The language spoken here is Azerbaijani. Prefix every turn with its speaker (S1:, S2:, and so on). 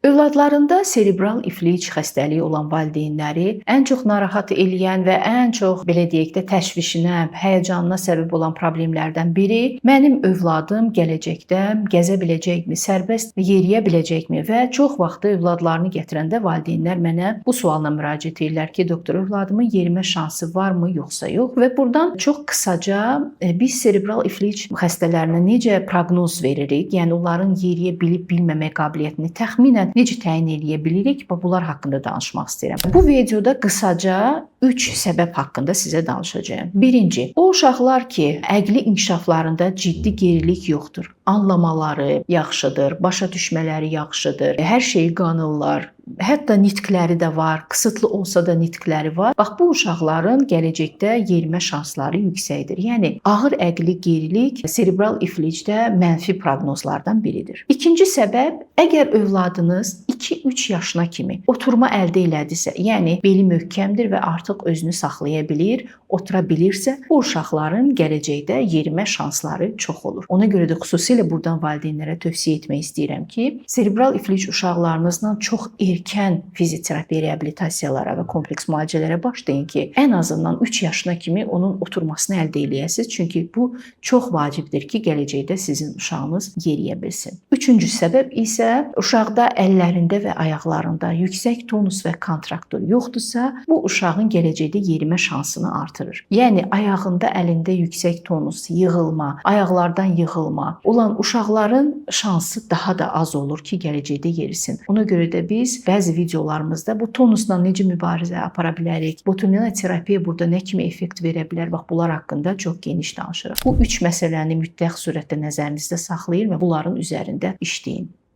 S1: Övladlarında serebral iflic xəstəliyi olan valideynləri ən çox narahat eləyən və ən çox belə deyək də təşvişinə, həyəcanına səbəb olan problemlərdən biri mənim övladım gələcəkdə gəzə biləcəkmi, sərbəst yeriyə biləcəkmi və çox vaxtı övladlarını gətirəndə valideynlər mənə bu sualla müraciət edirlər ki, doktor, övladımın yerimə şansı varmı, yoxsa yox? Və burdan çox qısaca biz serebral iflic xəstələrinə necə proqnoz veririk? Yəni onların yeriyə bilib-bilməmək qabiliyyətini təxminən necə təyin edə bilirik? Bunlar haqqında danışmaq istəyirəm. Bu videoda qısaca 3 səbəb haqqında sizə danışacağam. Birinci, o uşaqlar ki, əqli inkişaflarında ciddi gerilik yoxdur. Anlamaları yaxşıdır, başa düşmələri yaxşıdır, hər şeyi qanırlar. Hətta nitqləri də var, qısıtlı olsa da nitqləri var. Bax, bu uşaqların gələcəkdə yerimə şansları yüksəkdir. Yəni, ağır əqli gerilik serebral iflicdə mənfi proqnozlardan biridir. İkinci səbəb, əgər övladınız 2-3 yaşına kimi oturma əldə elədisə, yəni beli möhkəmdir və artıq özünü saxlaya bilir, otura bilirsə, bu uşaqların gələcəkdə yerimə şansları çox olur. Ona görə də xüsusilə buradan valideynlərə tövsiyə etmək istəyirəm ki, serebral iflic uşaqlarınızla çox erkən fizioterapiya, reabilitasiyalara və kompleks müalicələrə başlayın ki, ən azından 3 yaşına kimi onun oturmasını əldə eləyəsiniz. Çünki bu çox vacibdir ki, gələcəkdə sizin uşağınız yeriyə bilsin. Üçüncü səbəb isə uşaqda əllərində və ayaqlarında yüksək tonus və kontraktor yoxdursa, bu uşağın gələcəkdə yerimə şansını artırır. Yəni, ayağında, əlində yüksək tonus, yığılma, ayaqlardan yığılma olan uşaqların şansı daha da az olur ki, gələcəkdə yerisin. Ona görə də biz bəzi videolarımızda bu tonusla necə mübarizə apara bilərik, botulinum terapiya burada nə kimi effekt verə bilər, bax, bunlar haqqında çox geniş danışırıq. Bu 3 məsələni mütləq surətdə nəzərinizdə saxlayın və bunların üzərində işləyin.